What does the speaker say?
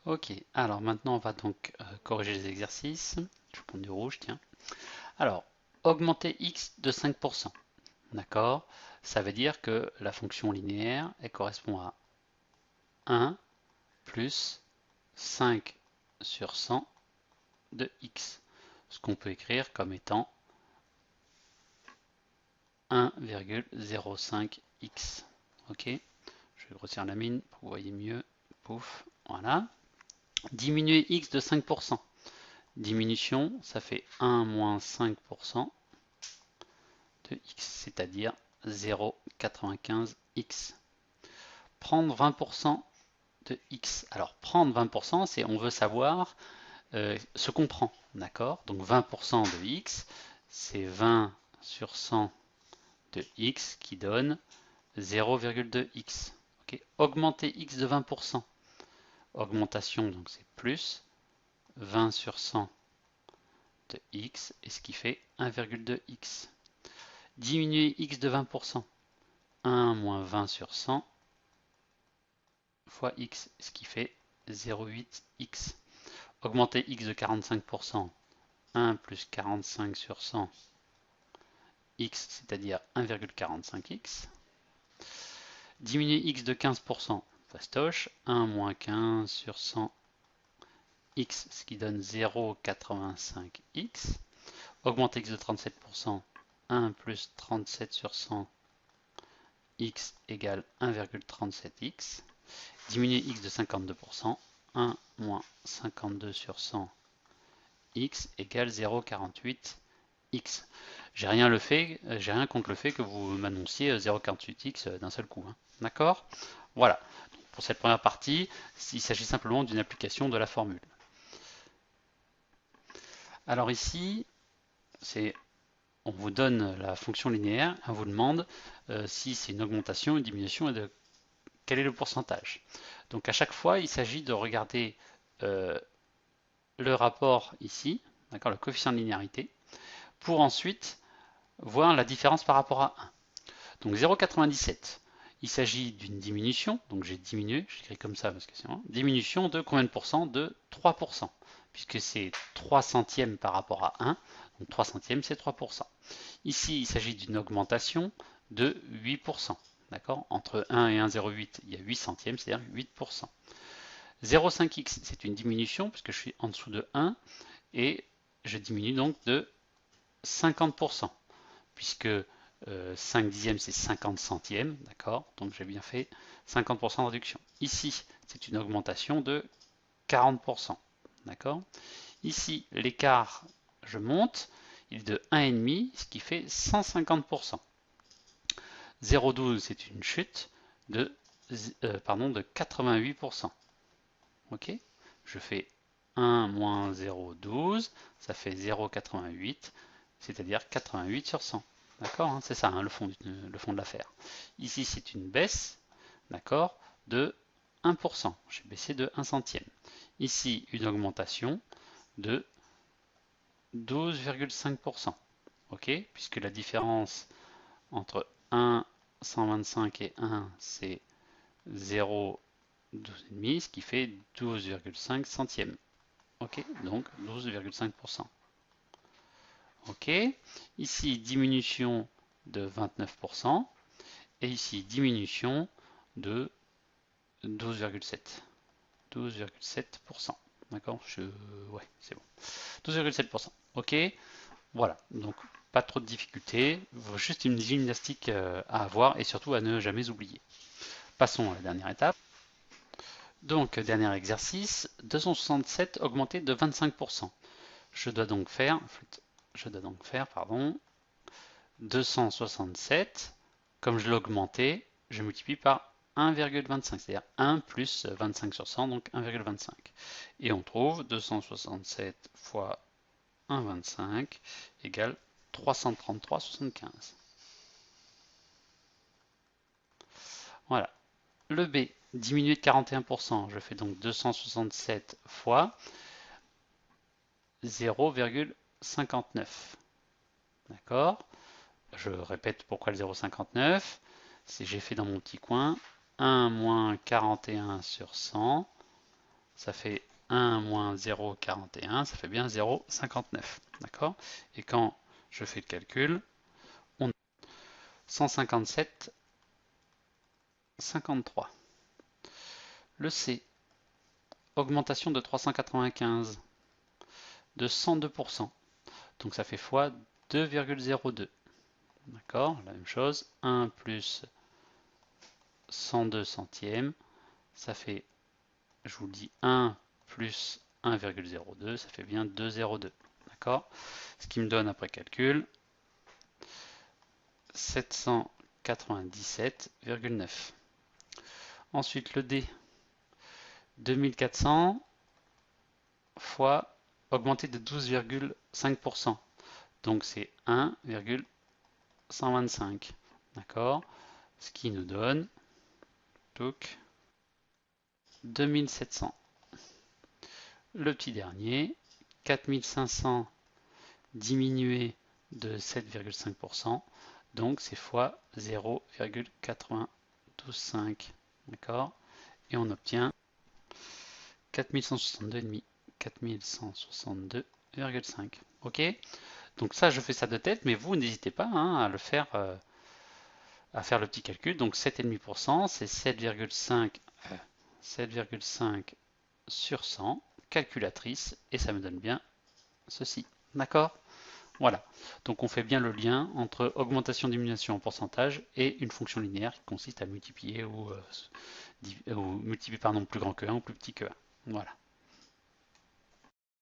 Ok, alors maintenant on va donc corriger les exercices. Je vais prendre du rouge, tiens. Alors, augmenter x de 5%. D'accord? Ça veut dire que la fonction linéaire, elle correspond à 1 plus 5 sur 100 de x. Ce qu'on peut écrire comme étant 1,05x. Ok? Je vais grossir la mine pour que vous voyez mieux. Pouf, voilà. Diminuer x de 5%. Diminution, ça fait 1 moins 5% de x, c'est-à-dire 0,95x. Prendre 20% de x. Alors, prendre 20%, c'est on veut savoir ce qu'on prend, d'accord? Donc 20% de x, c'est 20 sur 100 de x qui donne 0,2x. Okay. Augmenter x de 20%. Augmentation, donc c'est plus 20 sur 100 de x, et ce qui fait 1,2x. Diminuer x de 20%. 1 moins 20 sur 100 fois x, ce qui fait 0,8x. Augmenter x de 45%. 1 plus 45 sur 100 x, c'est-à-dire 1,45x. Diminuer x de 15%, fastoche, 1 moins 15 sur 100 x, ce qui donne 0,85x. Augmenter x de 37%, 1 plus 37 sur 100 x égale 1,37x. Diminuer x de 52%, 1 moins 52 sur 100 x égale 0,48x. J'ai rien contre le fait que vous m'annonciez 0,48x d'un seul coup. Hein. D'accord? Voilà. Donc, pour cette première partie, il s'agit simplement d'une application de la formule. Alors ici, on vous donne la fonction linéaire, on vous demande si c'est une augmentation, une diminution et de quel est le pourcentage. Donc à chaque fois, il s'agit de regarder euh, le rapport ici, d'accord, le coefficient de linéarité, pour ensuite voir la différence par rapport à 1. Donc 0,97, il s'agit d'une diminution, donc j'ai diminué, j'écris comme ça parce que c'est diminution de combien de pourcents? De 3%, puisque c'est 3 centièmes par rapport à 1, donc 3 centièmes c'est 3%. Ici, il s'agit d'une augmentation de 8%. D'accord? Entre 1 et 1,08, il y a 8 centièmes, c'est-à-dire 8%. 0,5x, c'est une diminution, puisque je suis en dessous de 1, et je diminue donc de 50%, puisque 5 dixièmes c'est 50 centièmes, d'accord? Donc j'ai bien fait 50% de réduction. Ici, c'est une augmentation de 40%, d'accord? Ici, l'écart, je monte, il est de 1,5, ce qui fait 150%. 0,12, c'est une chute de, de 88%. Ok? Je fais 1 moins 0,12, ça fait 0,88, c'est-à-dire 88 sur 100. D'accord? Hein, c'est ça hein, le fond de l'affaire. Ici, c'est une baisse, d'accord, de 1%. J'ai baissé de 1 centième. Ici, une augmentation de 12,5%. Ok? Puisque la différence entre 1, 125 et 1, c'est 0,12,5, ce qui fait 12,5 centièmes. Ok, donc 12,5%. Ok, ici diminution de 29% et ici diminution de 12,7. 12,7%. D'accord, ouais, c'est bon. 12,7%. Ok, voilà, donc pas trop de difficultés, juste une gymnastique à avoir et surtout à ne jamais oublier. Passons à la dernière étape. Donc, dernier exercice, 267 augmenté de 25%. Je dois donc faire 267, comme je l'ai augmenté, je multiplie par 1,25, c'est-à-dire 1 plus 25 sur 100, donc 1,25. Et on trouve 267 fois 1,25 égale 333,75. Voilà. Le B, diminué de 41%, je fais donc 267 fois 0,59. D'accord? Je répète pourquoi le 0,59. J'ai fait dans mon petit coin 1 moins 41 sur 100, ça fait 1 moins 0,41, ça fait bien 0,59. D'accord? Et quand je fais le calcul, on a 157,53. Le C, augmentation de 395 de 102%. Donc ça fait fois 2,02. D'accord? La même chose, 1 plus 102 centièmes, ça fait, je vous le dis, 1 plus 1,02, ça fait bien 2,02. D'accord? Ce qui me donne après calcul 797,9. Ensuite le D, 2400 fois augmenté de 12,5%. Donc c'est 1,125. D'accord? Ce qui nous donne 2700. Le petit dernier, 4500 diminué de 7,5%, donc c'est fois 0,925. D'accord? Et on obtient 4162,5. 4162,5. Ok? Donc ça, je fais ça de tête, mais vous n'hésitez pas hein, à le faire, à faire le petit calcul. Donc 7,5%, c'est 7,5 sur 100, calculatrice, et ça me donne bien ceci. D'accord? Voilà. Donc on fait bien le lien entre augmentation-diminution en pourcentage et une fonction linéaire qui consiste à multiplier ou multiplier par nombre plus grand que 1 ou plus petit que 1. Voilà.